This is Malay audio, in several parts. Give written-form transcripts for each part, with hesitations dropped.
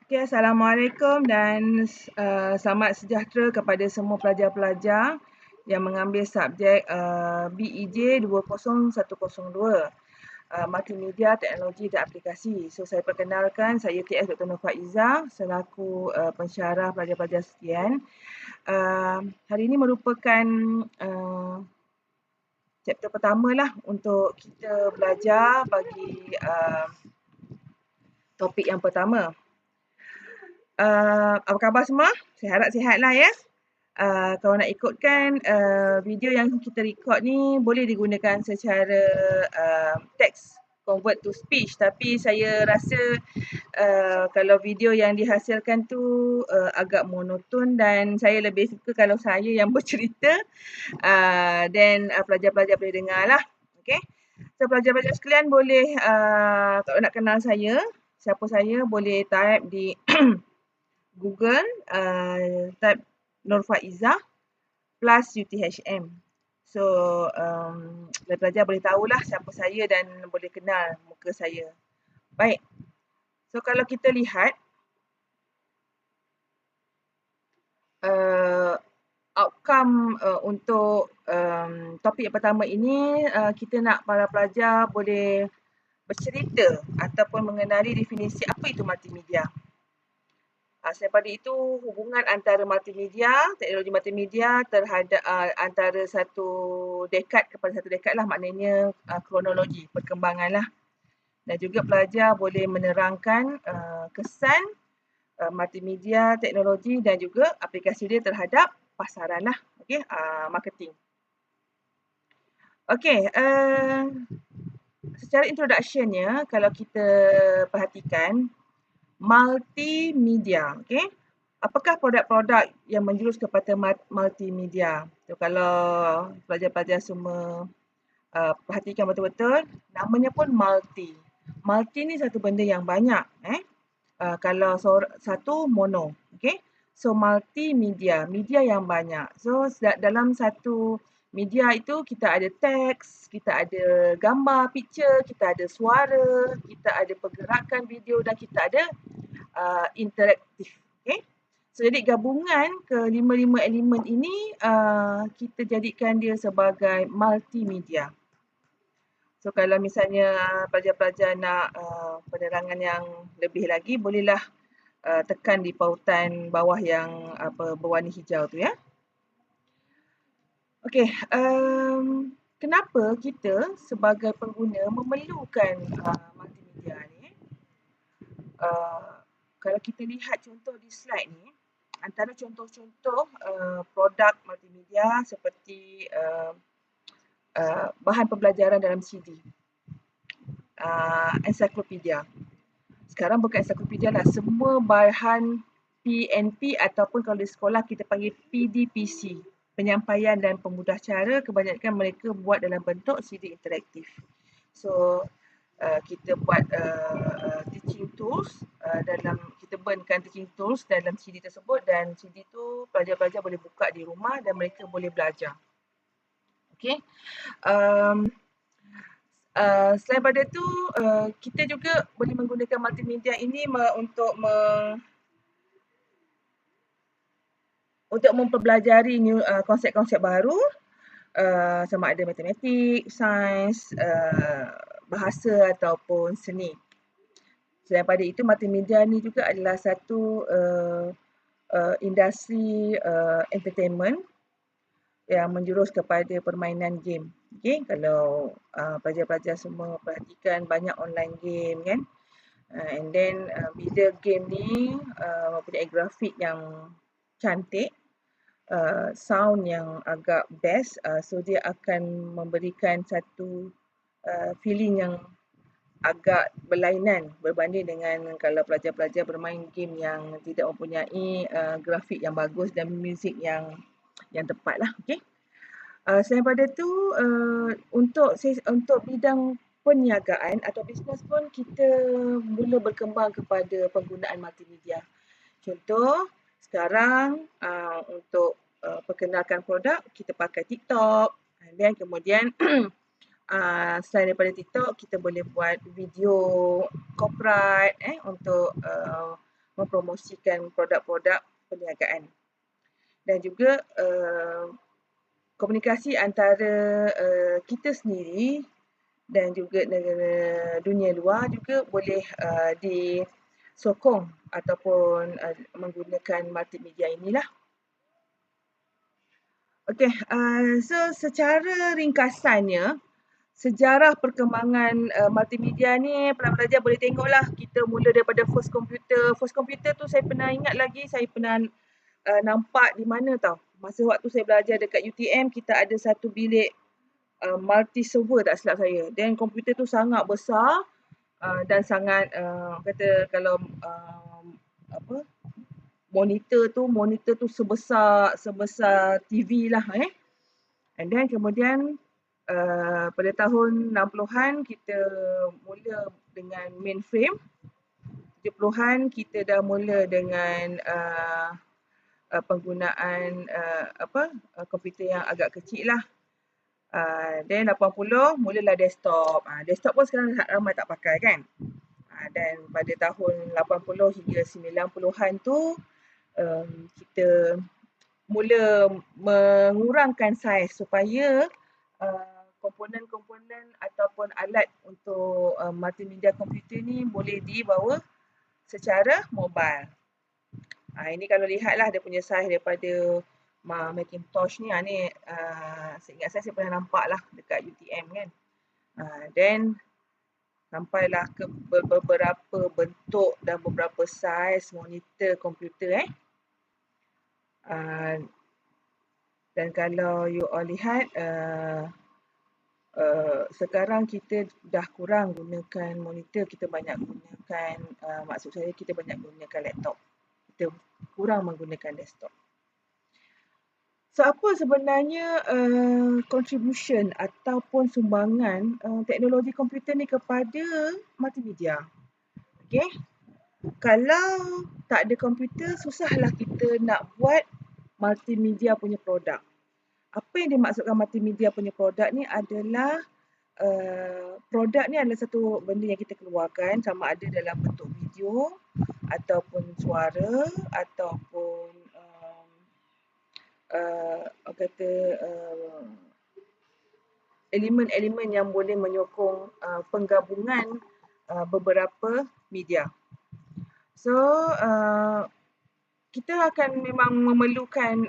Okay, Assalamualaikum dan selamat sejahtera kepada semua pelajar-pelajar yang mengambil subjek BEJ 20102, Multimedia, Teknologi dan Aplikasi. So, saya perkenalkan, saya TS Dr. Nur Faiza selaku pensyarah pelajar-pelajar sekalian. Hari ini merupakan chapter pertama lah untuk kita belajar bagi topik yang pertama. Apa khabar semua? Saya harap sihatlah ya. Kalau nak ikutkan video yang kita record ni boleh digunakan secara teks convert to speech, tapi saya rasa kalau video yang dihasilkan tu agak monoton dan saya lebih suka kalau saya yang bercerita dan pelajar-pelajar boleh dengar lah. Okay. So pelajar-pelajar sekalian boleh kalau nak kenal saya, siapa saya, boleh type di Google, type Nur Faiza plus UTHM. So, pelajar boleh tahulah siapa saya dan boleh kenal muka saya. Baik. So, kalau kita lihat outcome untuk topik yang pertama ini, kita nak para pelajar boleh bercerita ataupun mengenali definisi apa itu multimedia. Selain daripada itu, hubungan antara multimedia, teknologi multimedia terhadap antara satu dekad kepada satu dekad lah, maknanya kronologi, perkembangan lah. Dan juga pelajar boleh menerangkan kesan multimedia, teknologi dan juga aplikasi dia terhadap pasaran lah, okay, marketing. Okay, secara introductionnya, kalau kita perhatikan, multimedia, okay? Apakah produk-produk yang menjurus kepada multimedia? So, kalau pelajar-pelajar semua perhatikan betul-betul, namanya pun multi. Multi ni satu benda yang banyak. Kalau satu mono, okay? So multimedia, media yang banyak. So dalam satu media itu kita ada teks, kita ada gambar, picture, kita ada suara, kita ada pergerakan video dan kita ada interaktif. Okay? So jadi gabungan kelima-lima elemen ini kita jadikan dia sebagai multimedia. So kalau misalnya pelajar-pelajar nak penerangan yang lebih lagi, bolehlah tekan di pautan bawah yang berwarna hijau tu ya. Okey, kenapa kita sebagai pengguna memerlukan multimedia ni? Kalau kita lihat contoh di slide ni, antara contoh-contoh produk multimedia seperti bahan pembelajaran dalam CD, ensiklopedia. Sekarang bukan ensiklopedia lah, semua bahan PNP ataupun kalau di sekolah kita panggil PDPC, penyampaian dan pemudah cara, kebanyakan mereka buat dalam bentuk CD interaktif. So kita buat teaching tools dalam, kita burnkan teaching tools dalam CD tersebut dan CD tu pelajar-pelajar boleh buka di rumah dan mereka boleh belajar. Okay. Selain daripada itu, kita juga boleh menggunakan multimedia ini untuk mempelajari konsep-konsep baru, sama ada matematik, sains, bahasa ataupun seni. Selain daripada itu, multimedia ni juga adalah satu industri entertainment yang menjurus kepada permainan game. Okay, kalau pelajar-pelajar semua perhatikan banyak online game kan. And then bila game ni mempunyai grafik yang cantik, sound yang agak best, so dia akan memberikan satu feeling yang agak berlainan berbanding dengan kalau pelajar-pelajar bermain game yang tidak mempunyai grafik yang bagus dan muzik yang tepat lah. Okay. Selain daripada itu, untuk bidang perniagaan atau bisnes pun kita mula berkembang kepada penggunaan multimedia. Contoh, sekarang untuk perkenalkan produk, kita pakai TikTok, dan kemudian selain daripada TikTok, kita boleh buat video copyright untuk mempromosikan produk-produk perniagaan. Dan juga komunikasi antara kita sendiri dan juga negara dunia luar juga boleh disokong ataupun menggunakan multimedia inilah. Okey, so secara ringkasannya, sejarah perkembangan multimedia ni pelajar boleh tengoklah. Kita mula daripada first computer. First computer tu saya pernah ingat lagi, saya pernah nampak di mana tau. Masa waktu saya belajar dekat UTM, kita ada satu bilik multi server tak silap saya. Dan komputer tu sangat besar dan sangat kata kalau apa monitor tu sebesar TV lah And then kemudian pada tahun 60-an kita mula dengan mainframe. 70-an kita dah mula dengan penggunaan komputer yang agak kecil lah. Then 80 mulalah desktop. Desktop pun sekarang ramai tak pakai kan. Dan pada tahun 80 hingga 90-an tu kita mula mengurangkan saiz supaya komponen-komponen ataupun alat untuk multimedia komputer ni boleh dibawa secara mobile. Ini kalau lihatlah dia punya saiz daripada Macintosh ni. Seingat saya pernah nampak lah dekat UTM kan. Then sampailah ke beberapa bentuk dan beberapa saiz monitor komputer dan kalau you all lihat sekarang kita dah kurang gunakan monitor, kita banyak gunakan maksud saya kita banyak gunakan laptop. Kita kurang menggunakan desktop. So apa sebenarnya contribution ataupun sumbangan teknologi komputer ni kepada multimedia? Okay. Kalau tak ada komputer, susahlah kita nak buat multimedia punya produk. Apa yang dimaksudkan multimedia punya produk ni adalah produk ni adalah satu benda yang kita keluarkan, sama ada dalam bentuk video ataupun suara ataupun elemen-elemen yang boleh menyokong penggabungan beberapa media. So kita akan memang memerlukan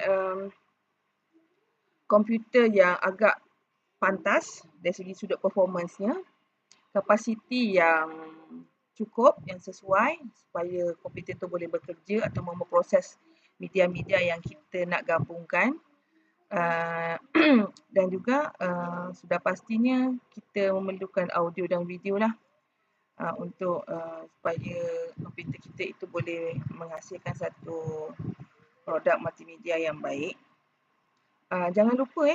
komputer yang agak pantas dari segi sudut performance-nya, kapasiti yang cukup, yang sesuai supaya komputer tu boleh bekerja atau memproses media-media yang kita nak gabungkan. Dan juga sudah pastinya kita memerlukan audio dan video lah untuk supaya komputer kita itu boleh menghasilkan satu produk multimedia yang baik. Jangan lupa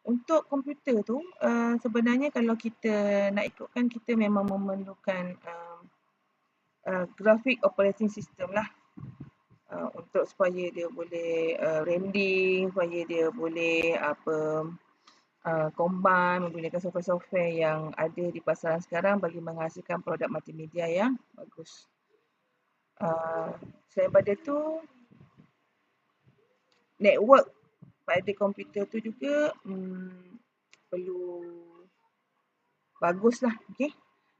untuk komputer tu sebenarnya kalau kita nak ikutkan, kita memang memerlukan graphic operating system lah untuk supaya dia boleh rendering, supaya dia boleh combine menggunakan software-software yang ada di pasaran sekarang bagi menghasilkan produk multimedia yang bagus. Selain pada tu, network pada komputer tu juga perlu baguslah. Okay?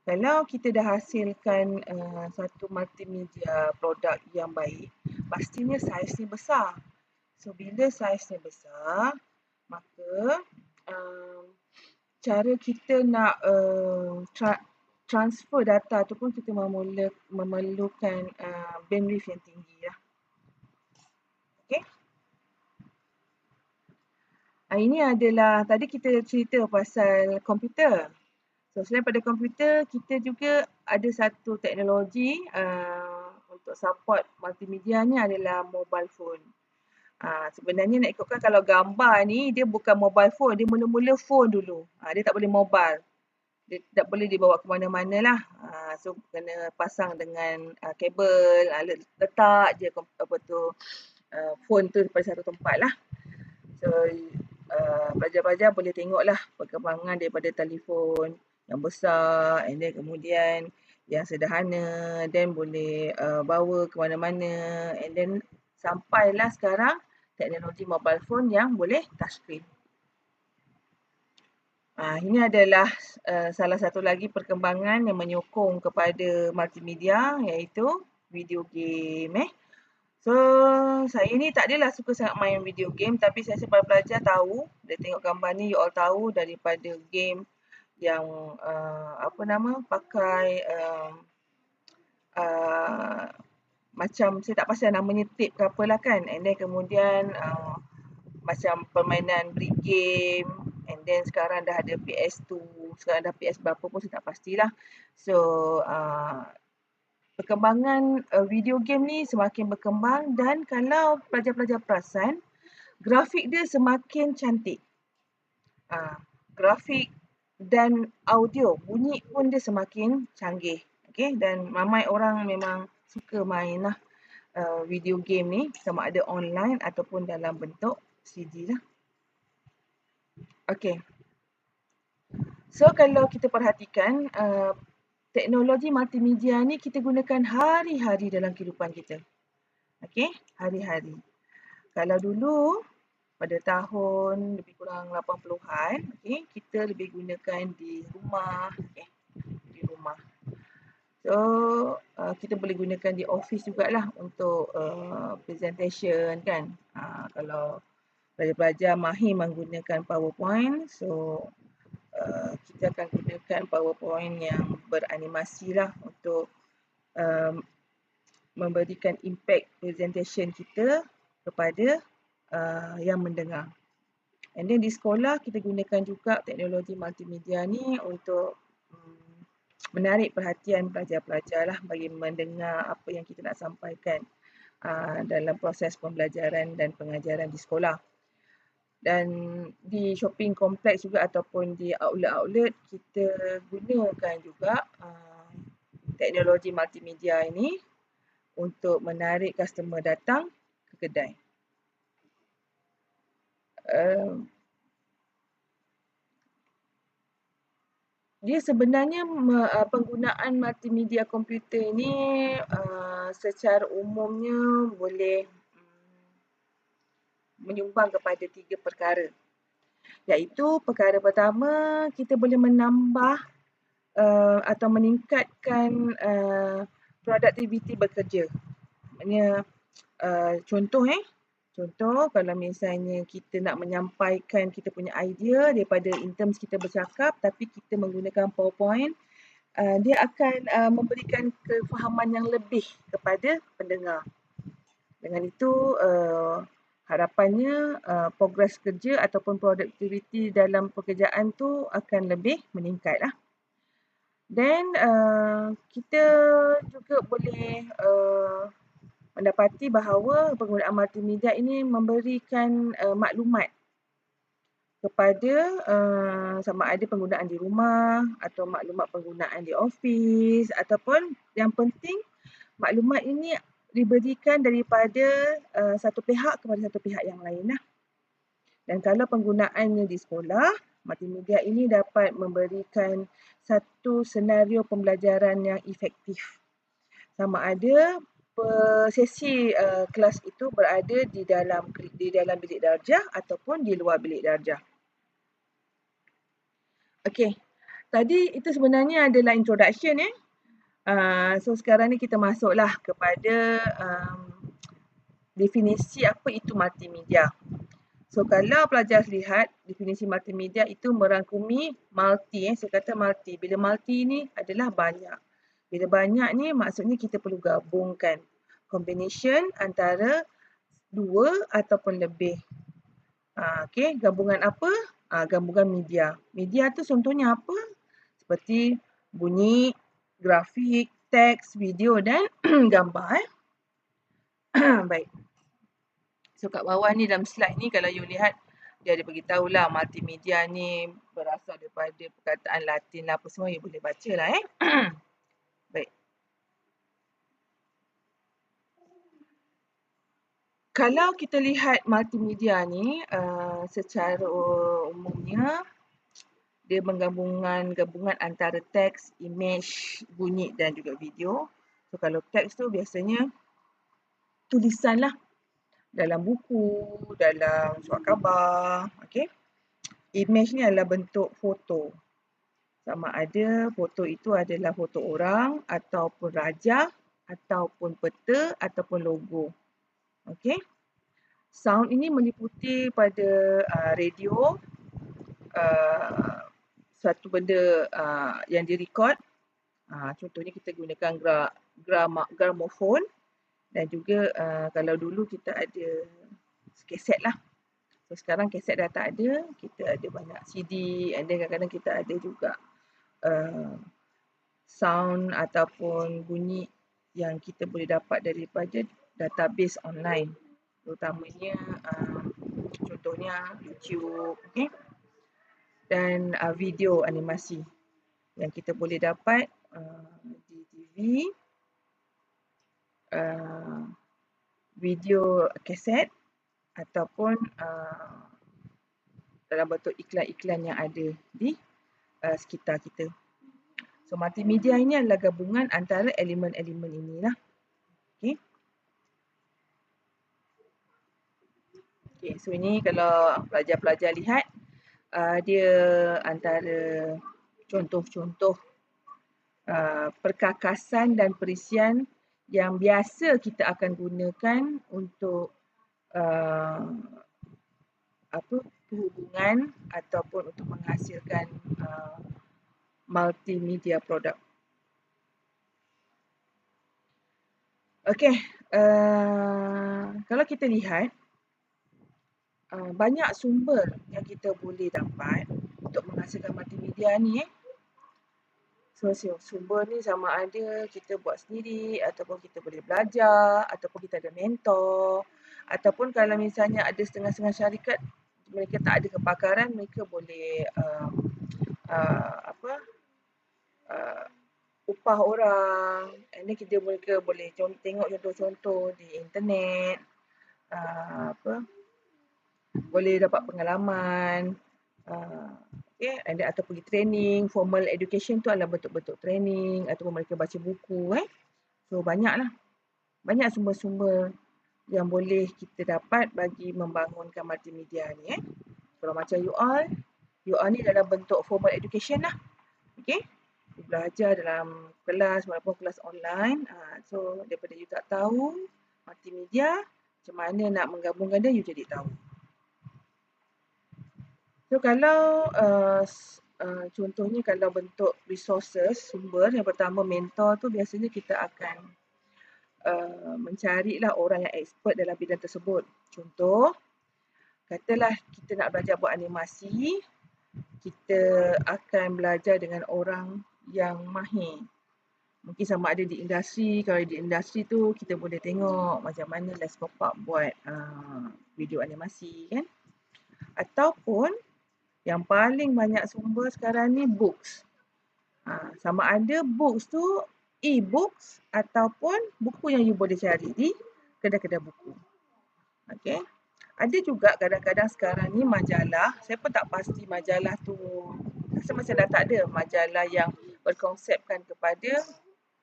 Kalau kita dah hasilkan satu multimedia produk yang baik, pastinya saiznya besar. So bila saiznya besar, maka cara kita nak transfer data tu pun kita memerlukan bandwidth yang tinggi lah. Okay? Ini adalah, tadi kita cerita pasal komputer. So selain pada komputer, kita juga ada satu teknologi untuk support multimedia ni adalah mobile phone. Sebenarnya nak ikutkan kalau gambar ni dia bukan mobile phone, dia mula-mula phone dulu. Dia tak boleh mobile. Dia tak boleh dibawa ke mana-mana lah. So kena pasang dengan kabel, letak je phone tu pada satu tempat lah. So pelajar-pelajar boleh tengoklah perkembangan daripada telefon yang besar and then kemudian yang sederhana, then boleh bawa ke mana-mana, and then sampailah sekarang teknologi mobile phone yang boleh touchscreen. Ini adalah salah satu lagi perkembangan yang menyokong kepada multimedia, iaitu video game. So, saya ni tak adalah suka sangat main video game, tapi saya sebab pelajar tahu, dia tengok gambar ni, you all tahu daripada game yang pakai macam saya tak pasti namanya tape ke apalah kan, and then kemudian macam permainan brick game, and then sekarang dah ada PS2, sekarang dah PS berapa pun saya tak pastilah. So, perkembangan video game ni semakin berkembang, dan kalau pelajar-pelajar perasan, grafik dia semakin cantik. Grafik dan audio, bunyi pun dia semakin canggih. Okay? Dan ramai orang memang suka main lah video game ni, sama ada online ataupun dalam bentuk CD lah. Okay. So, kalau kita perhatikan, teknologi multimedia ni kita gunakan hari-hari dalam kehidupan kita. Okay? Hari-hari. Kalau dulu, pada tahun lebih kurang 80-an, okay, kita lebih gunakan di rumah. Okay? Di rumah. So, kita boleh gunakan di office jugalah untuk presentation kan. Kalau pelajar-pelajar mahir menggunakan PowerPoint, so kita akan gunakan PowerPoint yang beranimasi lah untuk memberikan impact presentation kita kepada yang mendengar. And then di sekolah kita gunakan juga teknologi multimedia ni untuk menarik perhatian pelajar-pelajar lah bagi mendengar apa yang kita nak sampaikan dalam proses pembelajaran dan pengajaran di sekolah. Dan di shopping kompleks juga ataupun di outlet-outlet, kita gunakan juga teknologi multimedia ini untuk menarik customer datang ke kedai. Dia sebenarnya penggunaan multimedia komputer ini secara umumnya boleh menyumbang kepada 3 perkara. Iaitu perkara pertama, kita boleh menambah atau meningkatkan produktiviti bekerja. Maksudnya contoh kalau misalnya kita nak menyampaikan kita punya idea daripada in terms kita bercakap tapi kita menggunakan PowerPoint, dia akan memberikan kefahaman yang lebih kepada pendengar. Dengan itu harapannya progres kerja ataupun produktiviti dalam pekerjaan tu akan lebih meningkat lah. Dan kita juga boleh mendapati bahawa penggunaan multimedia ini memberikan maklumat kepada sama ada penggunaan di rumah atau maklumat penggunaan di office, ataupun yang penting maklumat ini diberikan daripada satu pihak kepada satu pihak yang lain lah. Dan kalau penggunaannya di sekolah, multimedia ini dapat memberikan satu senario pembelajaran yang efektif. Sama ada sesi kelas itu berada di dalam bilik darjah ataupun di luar bilik darjah. Okey, tadi itu sebenarnya adalah introduction so sekarang ni kita masuklah kepada definisi apa itu multimedia. So kalau pelajar lihat definisi multimedia itu merangkumi multi, saya kata multi. Bila multi ni adalah banyak. Bila banyak ni maksudnya kita perlu gabungkan combination antara dua ataupun lebih. Okey, gabungan apa? Gabungan media. Media tu contohnya apa? Seperti bunyi, grafik, teks, video dan gambar. Baik. So kat bawah ni dalam slide ni kalau you lihat, dia ada beritahu lah multimedia ni berasal daripada perkataan Latin lah apa semua, you boleh baca lah Baik. Kalau kita lihat multimedia ni secara umumnya, Dia gabungan antara teks, image, bunyi dan juga video. So kalau teks tu biasanya tulisan lah, dalam buku, dalam surat khabar, okey. Image ni adalah bentuk foto. Sama ada foto itu adalah foto orang ataupun raja ataupun peta ataupun logo. Okey. Sound ini meliputi pada radio, suatu benda yang direkod. Contohnya kita gunakan gramofon dan juga kalau dulu kita ada kaset lah. So sekarang kaset dah tak ada, kita ada banyak CD and then kadang-kadang kita ada juga sound ataupun bunyi yang kita boleh dapat daripada database online. Terutamanya contohnya YouTube, okay? Dan video animasi yang kita boleh dapat di TV, video kaset ataupun dalam bentuk iklan-iklan yang ada di sekitar kita. So multimedia ini adalah gabungan antara elemen-elemen inilah. Okay. Okay, so ini kalau pelajar-pelajar lihat, dia antara contoh-contoh perkakasan dan perisian yang biasa kita akan gunakan untuk perhubungan ataupun untuk menghasilkan multimedia produk. Okey, kalau kita lihat banyak sumber yang kita boleh dapat untuk menghasilkan multimedia ni. So sumber ni sama ada kita buat sendiri ataupun kita boleh belajar ataupun kita ada mentor ataupun kalau misalnya ada setengah-setengah syarikat mereka tak ada kepakaran, mereka boleh upah orang, and then mereka boleh tengok contoh-contoh di internet, boleh dapat pengalaman, okay, and then atau pergi training. Formal education tu adalah bentuk-bentuk training ataupun mereka baca buku. So banyaklah, banyak sumber-sumber yang boleh kita dapat bagi membangunkan multimedia ni. Kalau macam you all ni dalam bentuk formal education lah. Okay, belajar dalam kelas walaupun kelas online. So daripada you tak tahu multimedia, macam mana nak menggabungkan dia, you jadi tahu. So kalau contohnya kalau bentuk resources, sumber, yang pertama mentor tu biasanya kita akan mencarilah orang yang expert dalam bidang tersebut. Contoh, katalah kita nak belajar buat animasi, kita akan belajar dengan orang yang mahir. Mungkin sama ada di industri, kalau di industri tu kita boleh tengok macam mana Les Pop-Up buat video animasi kan. Ataupun yang paling banyak sumber sekarang ni books. Sama ada books tu e-books ataupun buku yang you boleh cari di kedai-kedai buku. Okay. Ada juga kadang-kadang sekarang ni majalah, saya pun tak pasti majalah tu, rasa macam dah tak ada majalah yang berkonsepkan kepada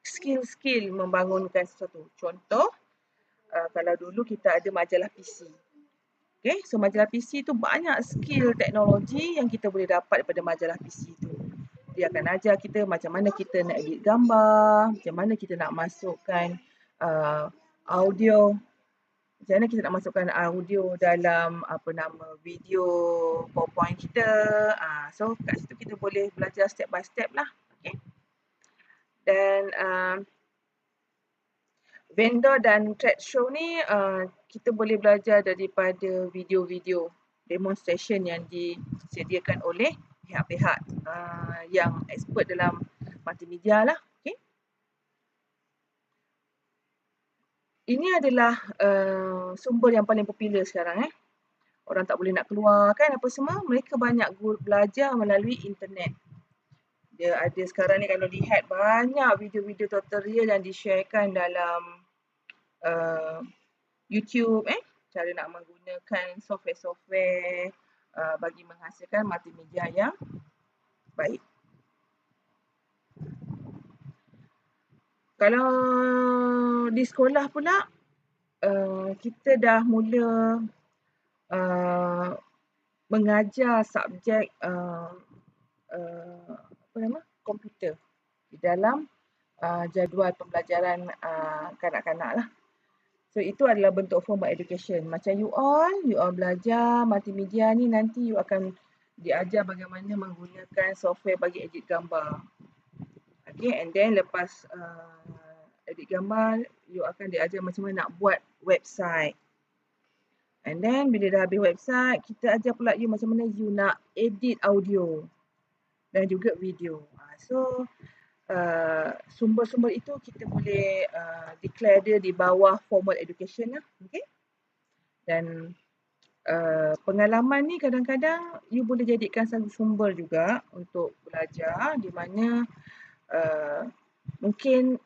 skill-skill membangunkan sesuatu. Contoh, kalau dulu kita ada majalah PC. Okay, so majalah PC tu banyak skill teknologi yang kita boleh dapat daripada majalah PC tu. Dia akan ajar kita macam mana kita nak edit gambar, macam mana kita nak masukkan audio, macam mana kita nak masukkan audio dalam video PowerPoint kita. So kat situ kita boleh belajar step by step lah. Okay. Dan vendor dan trade show ni kita boleh belajar daripada video-video demonstration yang disediakan oleh pihak-pihak yang expert dalam multimedia lah. Okay. Ini adalah sumber yang paling popular sekarang. Orang tak boleh nak keluar kan apa semua, mereka banyak belajar melalui internet. Dia ada sekarang ni kalau lihat banyak video-video tutorial yang di-sharekan dalam YouTube, cara nak menggunakan software-software bagi menghasilkan multimedia yang baik. Kalau di sekolah pula, kita dah mula mengajar subjek apa nama? Komputer di dalam jadual pembelajaran kanak-kanak lah. So itu adalah bentuk formal education. Macam you all belajar multimedia ni, nanti you akan diajar bagaimana menggunakan software bagi edit gambar. Okay, and then lepas edit gambar, you akan diajar macam mana nak buat website. And then bila dah habis website, kita ajar pula you macam mana you nak edit audio dan juga video. So sumber-sumber itu kita boleh declare dia di bawah formal education lah. Okay? Dan pengalaman ni kadang-kadang you boleh jadikan satu sumber juga untuk belajar, di mana mungkin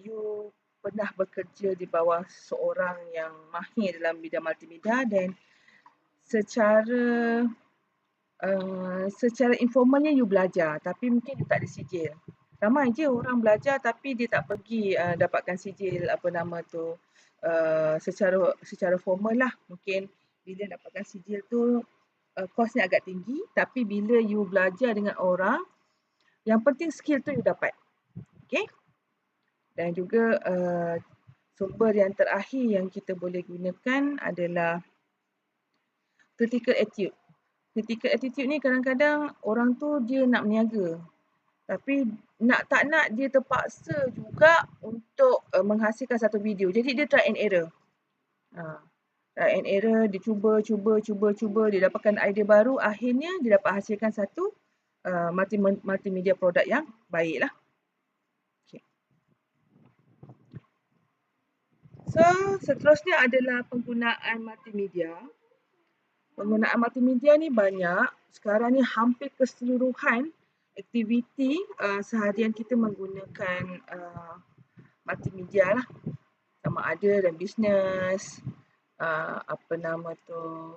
you pernah bekerja di bawah seorang yang mahir dalam bidang multimedia, dan secara informalnya you belajar, tapi mungkin you tak ada sijil. Ramai je orang belajar tapi dia tak pergi dapatkan sijil apa nama tu secara formal lah. Mungkin bila dapatkan sijil tu kosnya agak tinggi, tapi bila you belajar dengan orang, yang penting skill tu you dapat. Okay? Dan juga sumber yang terakhir yang kita boleh gunakan adalah critical attitude. Critical attitude ni kadang-kadang orang tu dia nak berniaga, tapi nak tak nak dia terpaksa juga untuk menghasilkan satu video. Jadi dia try and error. Try and error, dia cuba, dia dapatkan idea baru, akhirnya dia dapat hasilkan satu multimedia produk yang baik lah. Okay. So, seterusnya adalah penggunaan multimedia. Penggunaan multimedia ni banyak. Sekarang ni hampir keseluruhan aktiviti seharian kita menggunakan multimedia lah. Sama ada dalam bisnes, apa nama tu,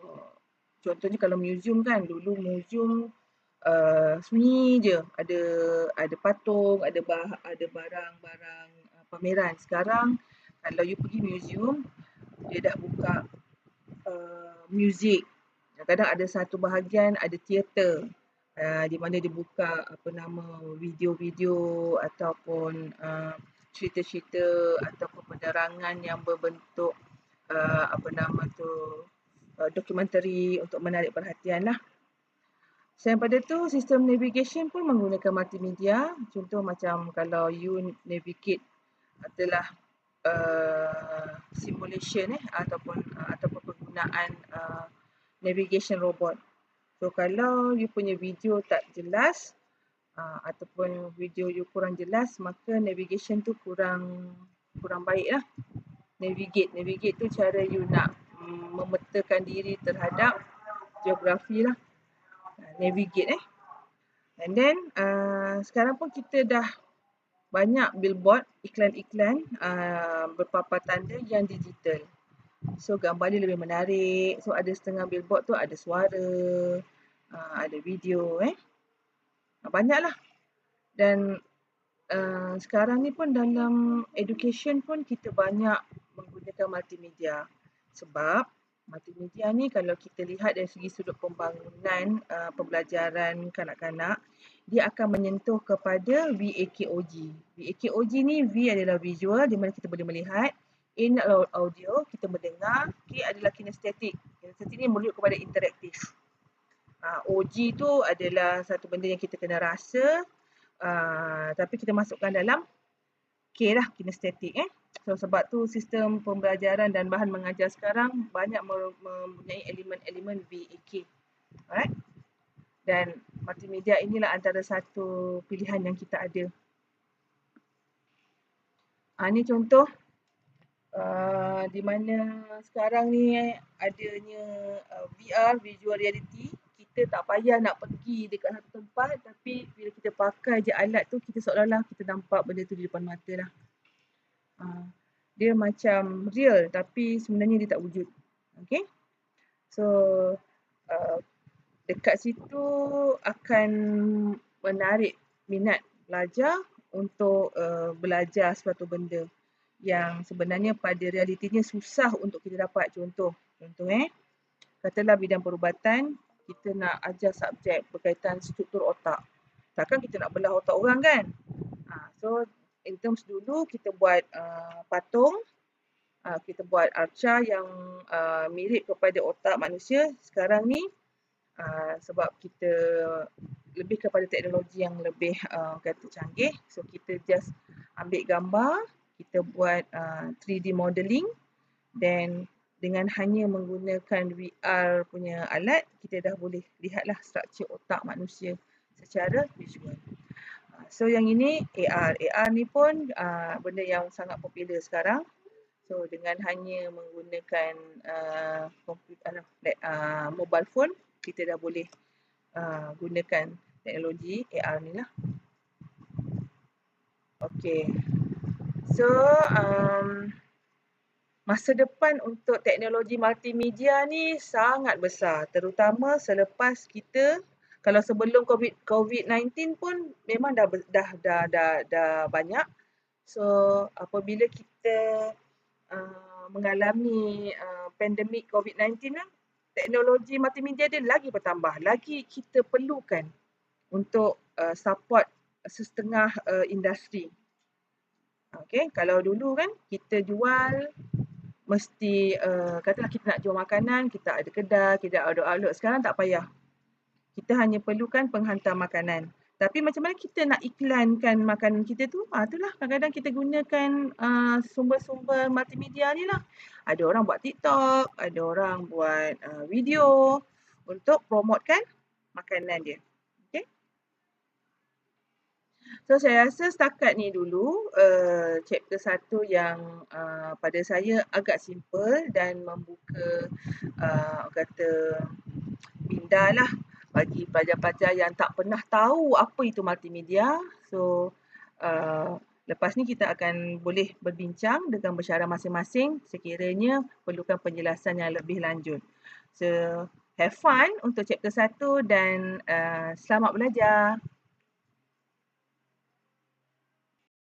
contohnya kalau museum kan, dulu museum sunyi je, ada patung, ada barang-barang pameran. Sekarang kalau you pergi museum, dia dah buka muzik. Kadang ada satu bahagian ada teater, di mana dia buka apa nama video-video ataupun cerita-cerita ataupun penerangan yang berbentuk apa nama tu dokumentari untuk menarik perhatian lah. Selain pada tu, sistem navigation pun menggunakan multimedia. Contoh macam kalau you navigate adalah simulation ataupun penggunaan navigation robot. So kalau you punya video tak jelas ataupun video you kurang jelas, maka navigation tu kurang baik lah. Navigate tu cara you nak memetakan diri terhadap geografi lah. Navigate And then sekarang pun kita dah banyak billboard, iklan-iklan berpapan tanda yang digital. So gambar dia lebih menarik. So ada setengah billboard tu ada suara, ada video banyaklah. Dan sekarang ni pun dalam education pun kita banyak menggunakan multimedia. Sebab multimedia ni kalau kita lihat dari segi sudut pembangunan pembelajaran kanak-kanak, dia akan menyentuh kepada VAKOG. VAKOG ni, V adalah visual, di mana kita boleh melihat. In adalah audio, kita mendengar. K adalah kinestetik. Kinestetik ni merujuk kepada interaktif. OG tu adalah satu benda yang kita kena rasa, tapi kita masukkan dalam K lah, kinestetik. So sebab tu sistem pembelajaran dan bahan mengajar sekarang banyak mempunyai elemen-elemen VAK. Alright? Dan multimedia inilah antara satu pilihan yang kita ada. Ini contoh di mana sekarang ni adanya VR, virtual reality. Kita tak payah nak pergi dekat satu tempat, tapi bila kita pakai je alat tu, kita seolah-olah kita nampak benda tu di depan mata lah. Dia macam real tapi sebenarnya dia tak wujud. Okay? So dekat situ akan menarik minat pelajar untuk belajar suatu benda yang sebenarnya pada realitinya susah untuk kita dapat. Contoh katalah bidang perubatan, kita nak ajar subjek berkaitan struktur otak. Takkan kita nak belah otak orang kan? So in terms dulu kita buat patung, kita buat arca yang mirip kepada otak manusia. Sekarang ni sebab kita lebih kepada teknologi yang lebih kata canggih, so kita just ambil gambar, kita buat 3D modelling, dan dengan hanya menggunakan VR punya alat, kita dah boleh lihatlah struktur otak manusia secara visual. So yang ini AR. AR ni pun benda yang sangat popular sekarang. So dengan hanya menggunakan mobile phone, kita dah boleh gunakan teknologi AR ni lah. Okay. So masa depan untuk teknologi multimedia ni sangat besar, terutama selepas kita, kalau sebelum COVID-19 pun memang dah banyak. So apabila kita mengalami pandemik COVID-19 lah, teknologi multimedia dia lagi bertambah, lagi kita perlukan untuk support setengah industri. Okay, kalau dulu kan kita jual mesti katalah kita nak jual makanan, kita ada kedai, kita ada outlet. Sekarang tak payah. Kita hanya perlukan penghantar makanan. Tapi macam mana kita nak iklankan makanan kita tu? Itulah kadang-kadang kita gunakan sumber-sumber multimedia ni lah. Ada orang buat TikTok, ada orang buat video untuk promotekan makanan dia. Okay? So saya rasa setakat ni dulu chapter 1 yang pada saya agak simple dan membuka kata minda lah bagi pelajar-pelajar yang tak pernah tahu apa itu multimedia. So lepas ni kita akan boleh berbincang dengan bersyarah masing-masing sekiranya perlukan penjelasan yang lebih lanjut. So have fun untuk chapter 1 dan selamat belajar.